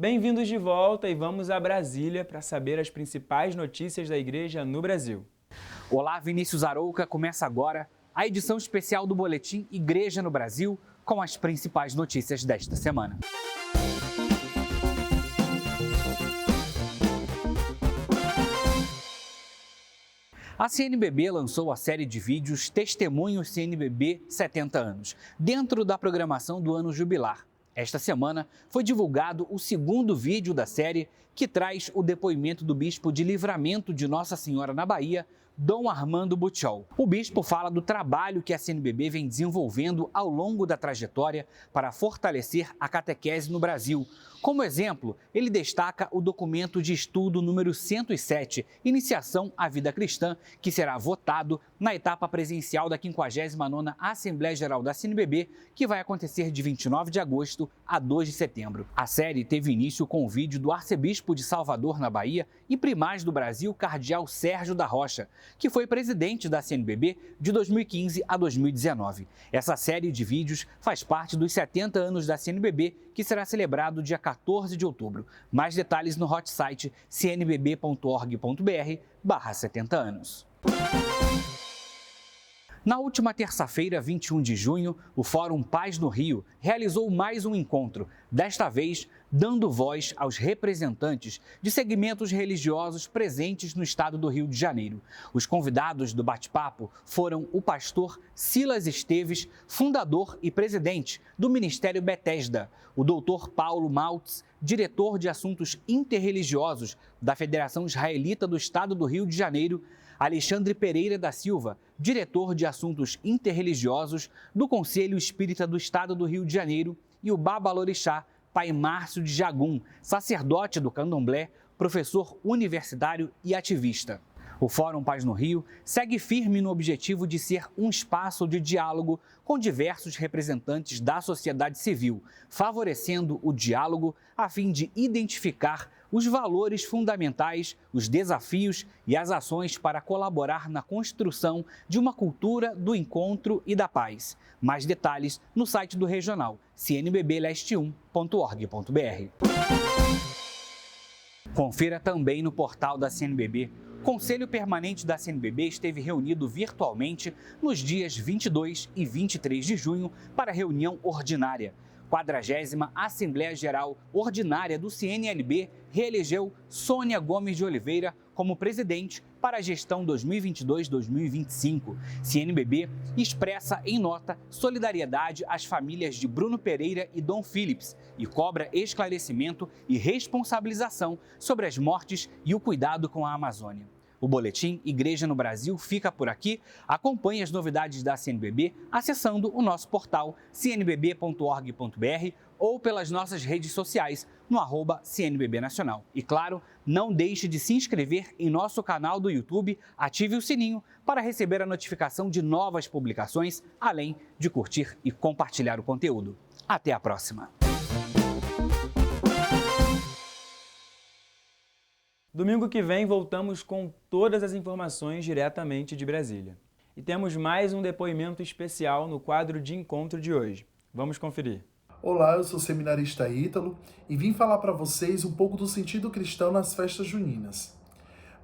Bem-vindos de volta e vamos a Brasília para saber as principais notícias da igreja no Brasil. Olá, Vinícius Arouca. Começa agora a edição especial do Boletim Igreja no Brasil com as principais notícias desta semana. A CNBB lançou a série de vídeos Testemunhos CNBB 70 anos, dentro da programação do ano jubilar. Esta semana foi divulgado o segundo vídeo da série, que traz o depoimento do bispo de Livramento de Nossa Senhora na Bahia, Dom Armando Butiol. O bispo fala do trabalho que a CNBB vem desenvolvendo ao longo da trajetória para fortalecer a catequese no Brasil. Como exemplo, ele destaca o documento de estudo número 107, Iniciação à Vida Cristã, que será votado na etapa presencial da 59ª Assembleia Geral da CNBB, que vai acontecer de 29 de agosto a 2 de setembro. A série teve início com o vídeo do arcebispo de Salvador, na Bahia, e primaz do Brasil, cardeal Sérgio da Rocha, que foi presidente da CNBB de 2015 a 2019. Essa série de vídeos faz parte dos 70 anos da CNBB, que será celebrado dia 14 de outubro. Mais detalhes no hot site cnbb.org.br/70 anos. Na última terça-feira, 21 de junho, o Fórum Paz no Rio realizou mais um encontro, desta vez dando voz aos representantes de segmentos religiosos presentes no estado do Rio de Janeiro. Os convidados do bate-papo foram o pastor Silas Esteves, fundador e presidente do Ministério Betesda, o doutor Paulo Maltz, diretor de assuntos interreligiosos da Federação Israelita do estado do Rio de Janeiro, Alexandre Pereira da Silva, diretor de assuntos interreligiosos do Conselho Espírita do Estado do Rio de Janeiro, e o Babalorixá, Pai Márcio de Jagum, sacerdote do Candomblé, professor universitário e ativista. O Fórum Paz no Rio segue firme no objetivo de ser um espaço de diálogo com diversos representantes da sociedade civil, favorecendo o diálogo a fim de identificar os valores fundamentais, os desafios e as ações para colaborar na construção de uma cultura do encontro e da paz. Mais detalhes no site do Regional, cnbbleste1.org.br. Confira também no portal da CNBB. O Conselho Permanente da CNBB esteve reunido virtualmente nos dias 22 e 23 de junho para reunião ordinária. 40ª Assembleia Geral Ordinária do CNLB reelegeu Sônia Gomes de Oliveira como presidente para a gestão 2022-2025. CNBB expressa em nota solidariedade às famílias de Bruno Pereira e Dom Philips e cobra esclarecimento e responsabilização sobre as mortes e o cuidado com a Amazônia. O Boletim Igreja no Brasil fica por aqui. Acompanhe as novidades da CNBB acessando o nosso portal cnbb.org.br ou pelas nossas redes sociais no @CNBB Nacional. E claro, não deixe de se inscrever em nosso canal do YouTube, ative o sininho para receber a notificação de novas publicações, além de curtir e compartilhar o conteúdo. Até a próxima! Domingo que vem voltamos com todas as informações diretamente de Brasília. E temos mais um depoimento especial no quadro de encontro de hoje. Vamos conferir. Olá, eu sou o seminarista Ítalo e vim falar para vocês um pouco do sentido cristão nas festas juninas.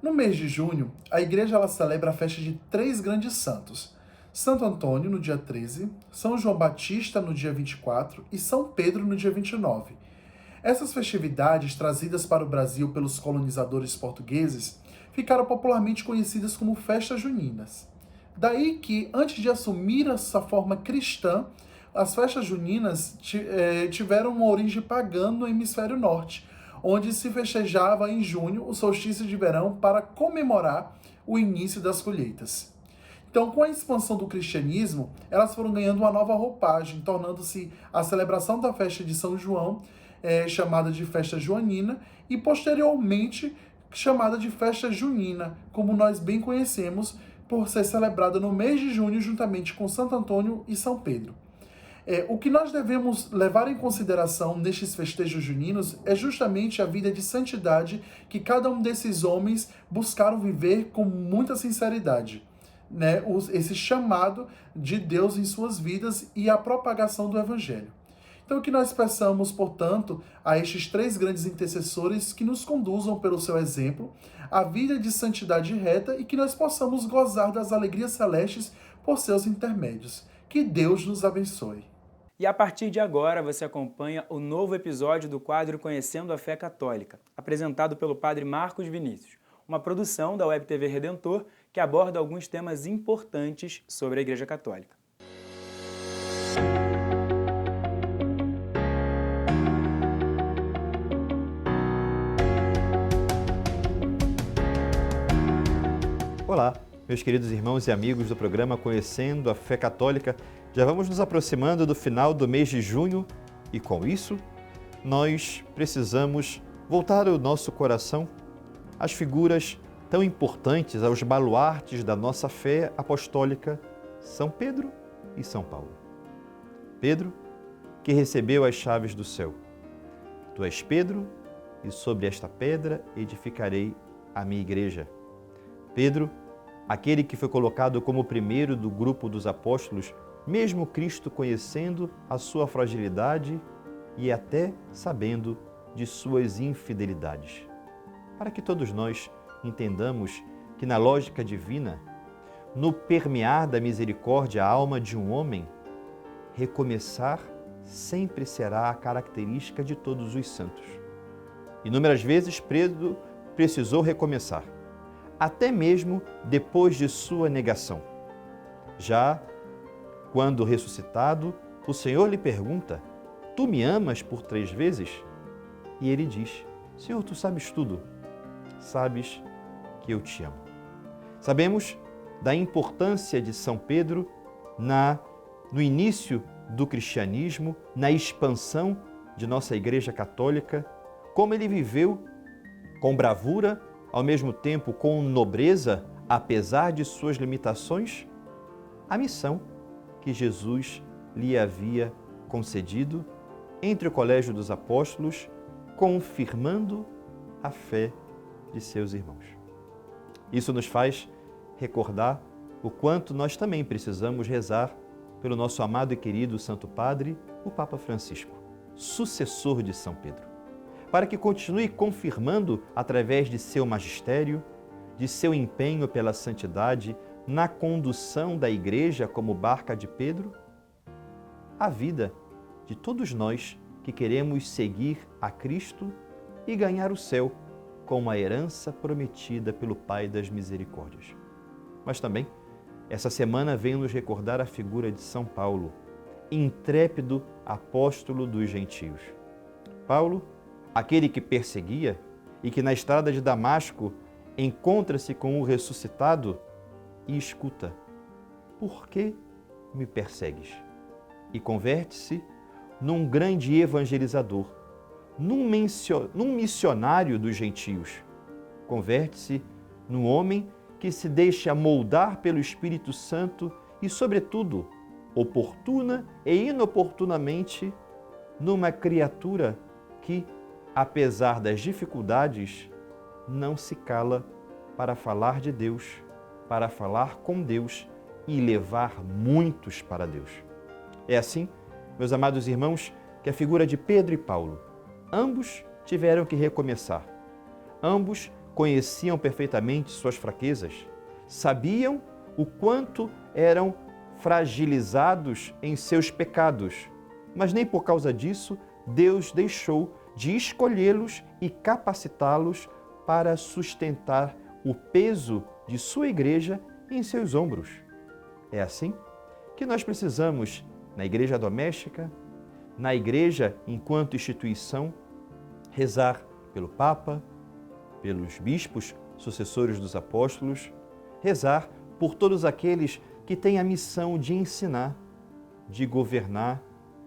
No mês de junho, a igreja ela celebra a festa de 3 grandes santos: Santo Antônio no dia 13, São João Batista no dia 24 e São Pedro no dia 29. Essas festividades, trazidas para o Brasil pelos colonizadores portugueses, ficaram popularmente conhecidas como festas juninas. Daí que, antes de assumir essa forma cristã, as festas juninas tiveram uma origem pagã no hemisfério norte, onde se festejava em junho o solstício de verão para comemorar o início das colheitas. Então, com a expansão do cristianismo, elas foram ganhando uma nova roupagem, tornando-se a celebração da festa de São João, chamada de festa joanina, e posteriormente chamada de festa junina, como nós bem conhecemos, por ser celebrada no mês de junho, juntamente com Santo Antônio e São Pedro. O que nós devemos levar em consideração nestes festejos juninos é justamente a vida de santidade que cada um desses homens buscaram viver com muita sinceridade. Esse chamado de Deus em suas vidas e a propagação do Evangelho. Então que nós peçamos, portanto, a estes três grandes intercessores que nos conduzam pelo seu exemplo a vida de santidade reta e que nós possamos gozar das alegrias celestes por seus intermédios. Que Deus nos abençoe. E a partir de agora você acompanha o novo episódio do quadro Conhecendo a Fé Católica, apresentado pelo Padre Marcos Vinícius, uma produção da Web TV Redentor que aborda alguns temas importantes sobre a Igreja Católica. Olá, meus queridos irmãos e amigos do programa Conhecendo a Fé Católica. Já vamos nos aproximando do final do mês de junho e, com isso, nós precisamos voltar o nosso coração às figuras tão importantes, aos baluartes da nossa fé apostólica, São Pedro e São Paulo. Pedro, que recebeu as chaves do céu. Tu és Pedro, e sobre esta pedra edificarei a minha igreja. Pedro, aquele que foi colocado como o primeiro do grupo dos apóstolos, mesmo Cristo conhecendo a sua fragilidade e até sabendo de suas infidelidades. Para que todos nós entendamos que na lógica divina, no permear da misericórdia a alma de um homem, recomeçar sempre será a característica de todos os santos. Inúmeras vezes Pedro precisou recomeçar, até mesmo depois de sua negação. Já quando ressuscitado, o Senhor lhe pergunta: tu me amas por 3 vezes? E ele diz: Senhor, tu sabes tudo, sabes que eu te amo. Sabemos da importância de São Pedro no início do cristianismo, na expansão de nossa Igreja Católica, como ele viveu com bravura, ao mesmo tempo com nobreza, apesar de suas limitações, a missão que Jesus lhe havia concedido entre o colégio dos apóstolos, confirmando a fé de seus irmãos. Isso nos faz recordar o quanto nós também precisamos rezar pelo nosso amado e querido Santo Padre, o Papa Francisco, sucessor de São Pedro, para que continue confirmando, através de seu magistério, de seu empenho pela santidade, na condução da Igreja como barca de Pedro, a vida de todos nós que queremos seguir a Cristo e ganhar o céu como a herança prometida pelo Pai das Misericórdias. Mas também, essa semana vem nos recordar a figura de São Paulo, intrépido apóstolo dos gentios. Paulo, aquele que perseguia e que na estrada de Damasco encontra-se com o ressuscitado e escuta: por que me persegues? E converte-se num grande evangelizador, num missionário dos gentios. Converte-se num homem que se deixa moldar pelo Espírito Santo e, sobretudo, oportuna e inoportunamente, numa criatura que, apesar das dificuldades, não se cala para falar de Deus, para falar com Deus e levar muitos para Deus. É assim, meus amados irmãos, que a figura de Pedro e Paulo, ambos tiveram que recomeçar. Ambos conheciam perfeitamente suas fraquezas, sabiam o quanto eram fragilizados em seus pecados, mas nem por causa disso Deus deixou de escolhê-los e capacitá-los para sustentar o peso de sua igreja em seus ombros. É assim que nós precisamos, na igreja doméstica, na igreja enquanto instituição, rezar pelo Papa, pelos bispos, sucessores dos apóstolos, rezar por todos aqueles que têm a missão de ensinar, de governar,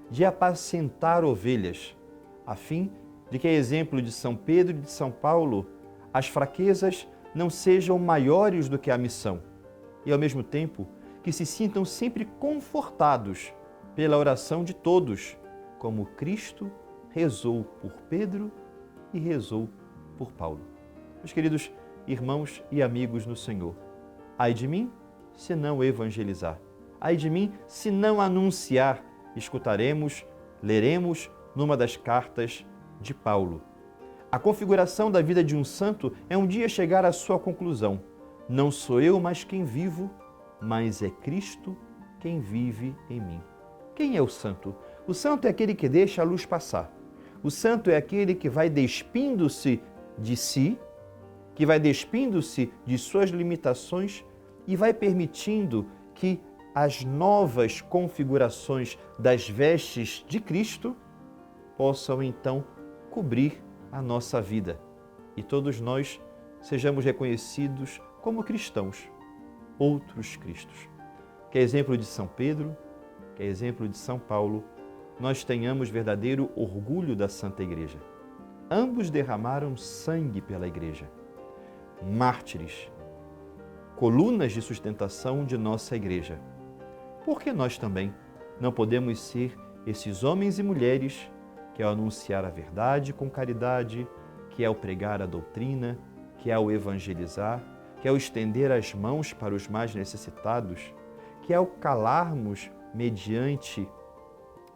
de apacentar ovelhas, a fim de que, a exemplo de São Pedro e de São Paulo, as fraquezas não sejam maiores do que a missão e, ao mesmo tempo, que se sintam sempre confortados pela oração de todos, como Cristo rezou por Pedro e rezou por Paulo. Meus queridos irmãos e amigos no Senhor, ai de mim se não evangelizar, ai de mim se não anunciar. Escutaremos leremos numa das cartas de Paulo. A configuração da vida de um santo é um dia chegar à sua conclusão. Não sou eu mais quem vivo, mas é Cristo quem vive em mim. Quem é o santo? O santo é aquele que deixa a luz passar. O santo é aquele que vai despindo-se de si, que vai despindo-se de suas limitações e vai permitindo que as novas configurações das vestes de Cristo possam então cobrir a nossa vida e todos nós sejamos reconhecidos como cristãos, outros Cristos. Que é exemplo de São Pedro, que é exemplo de São Paulo, nós tenhamos verdadeiro orgulho da Santa Igreja. Ambos derramaram sangue pela Igreja, mártires, colunas de sustentação de nossa Igreja. Por que nós também não podemos ser esses homens e mulheres que ao anunciar a verdade com caridade, que ao pregar a doutrina, que ao evangelizar, que ao estender as mãos para os mais necessitados, que ao calarmos mediante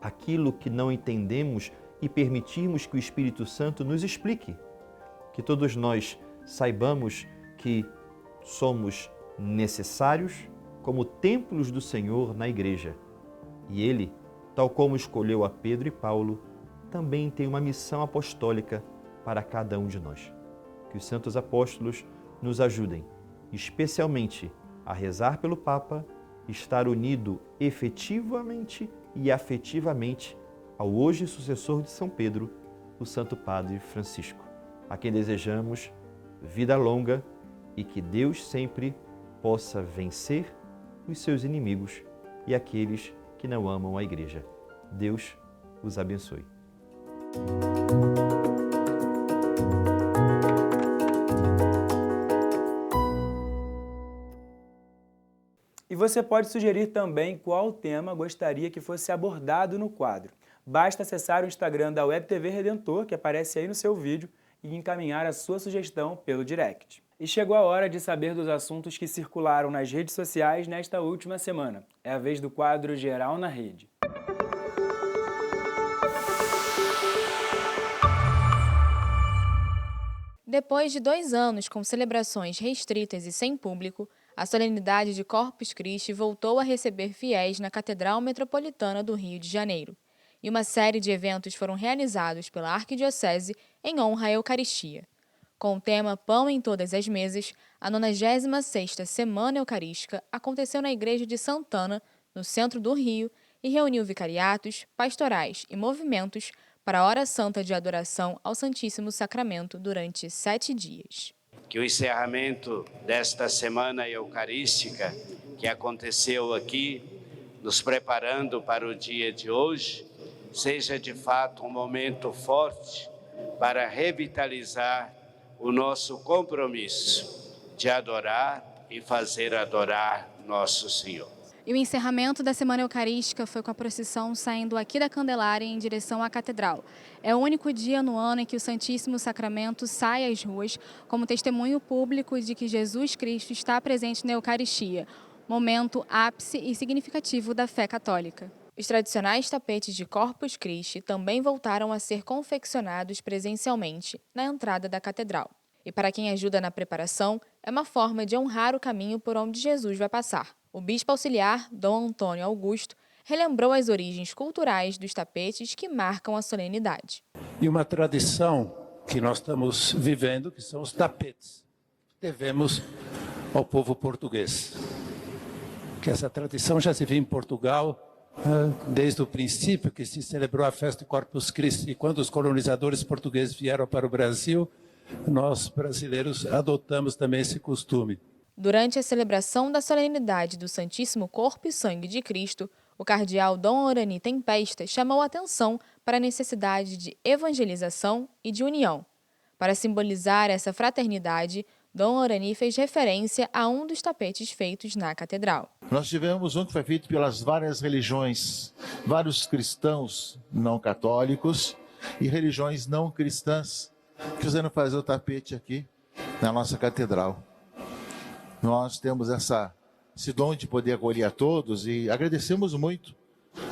aquilo que não entendemos e permitirmos que o Espírito Santo nos explique, que todos nós saibamos que somos necessários como templos do Senhor na Igreja. E Ele, tal como escolheu a Pedro e Paulo, também tem uma missão apostólica para cada um de nós. Que os santos apóstolos nos ajudem, especialmente a rezar pelo Papa, estar unido efetivamente e afetivamente ao hoje sucessor de São Pedro, o Santo Padre Francisco, a quem desejamos vida longa e que Deus sempre possa vencer os seus inimigos e aqueles que não amam a Igreja. Deus os abençoe. E você pode sugerir também qual tema gostaria que fosse abordado no quadro. Basta acessar o Instagram da Web TV Redentor, que aparece aí no seu vídeo, e encaminhar a sua sugestão pelo direct. E chegou a hora de saber dos assuntos que circularam nas redes sociais nesta última semana. É a vez do quadro Geral na Rede. Depois de 2 anos com celebrações restritas e sem público, a solenidade de Corpus Christi voltou a receber fiéis na Catedral Metropolitana do Rio de Janeiro. E uma série de eventos foram realizados pela Arquidiocese em honra à Eucaristia. Com o tema Pão em Todas as Mesas, a 96ª Semana Eucarística aconteceu na Igreja de Santana, no centro do Rio, e reuniu vicariatos, pastorais e movimentos para a Hora Santa de Adoração ao Santíssimo Sacramento durante 7 dias. Que o encerramento desta Semana Eucarística, que aconteceu aqui, nos preparando para o dia de hoje, seja de fato um momento forte para revitalizar o nosso compromisso de adorar e fazer adorar nosso Senhor. E o encerramento da Semana Eucarística foi com a procissão saindo aqui da Candelária em direção à Catedral. É o único dia no ano em que o Santíssimo Sacramento sai às ruas como testemunho público de que Jesus Cristo está presente na Eucaristia, momento ápice e significativo da fé católica. Os tradicionais tapetes de Corpus Christi também voltaram a ser confeccionados presencialmente na entrada da Catedral. E para quem ajuda na preparação, é uma forma de honrar o caminho por onde Jesus vai passar. O bispo auxiliar, Dom Antônio Augusto, relembrou as origens culturais dos tapetes que marcam a solenidade. E uma tradição que nós estamos vivendo, que são os tapetes. Devemos ao povo português. Que essa tradição já se viu em Portugal desde o princípio que se celebrou a festa de Corpus Christi. E quando os colonizadores portugueses vieram para o Brasil, nós brasileiros adotamos também esse costume. Durante a celebração da solenidade do Santíssimo Corpo e Sangue de Cristo, o cardeal Dom Orani Tempesta chamou a atenção para a necessidade de evangelização e de união. Para simbolizar essa fraternidade, Dom Orani fez referência a um dos tapetes feitos na catedral. Nós tivemos um que foi feito pelas várias religiões, vários cristãos não católicos e religiões não cristãs, quiseram fazer o tapete aqui na nossa catedral. Nós temos esse dom de poder acolher a todos e agradecemos muito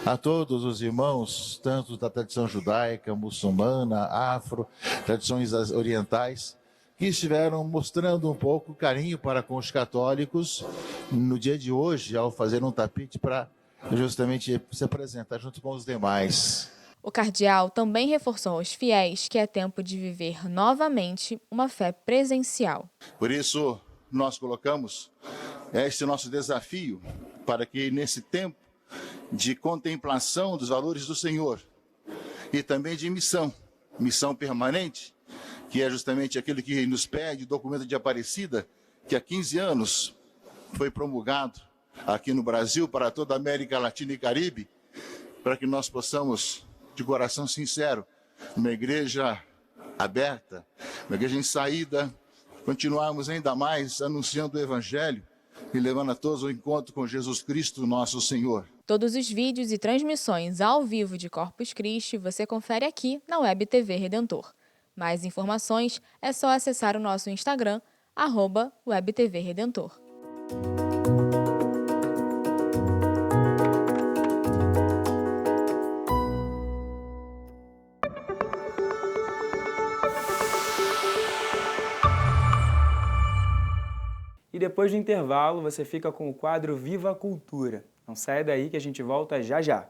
a todos os irmãos, tanto da tradição judaica, muçulmana, afro, tradições orientais, que estiveram mostrando um pouco carinho para com os católicos no dia de hoje, ao fazer um tapete para justamente se apresentar junto com os demais. O cardeal também reforçou aos fiéis que é tempo de viver novamente uma fé presencial. Por isso, nós colocamos este nosso desafio para que nesse tempo de contemplação dos valores do Senhor e também de missão permanente, que é justamente aquilo que nos pede o documento de Aparecida, que há 15 anos foi promulgado aqui no Brasil para toda a América Latina e Caribe, para que nós possamos, de coração sincero, uma igreja aberta, uma igreja em saída, continuarmos ainda mais anunciando o Evangelho e levando a todos ao encontro com Jesus Cristo, nosso Senhor. Todos os vídeos e transmissões ao vivo de Corpus Christi você confere aqui na Web TV Redentor. Mais informações é só acessar o nosso Instagram, @WebTVRedentor. E depois do intervalo, você fica com o quadro Viva a Cultura. Não saia daí que a gente volta já já.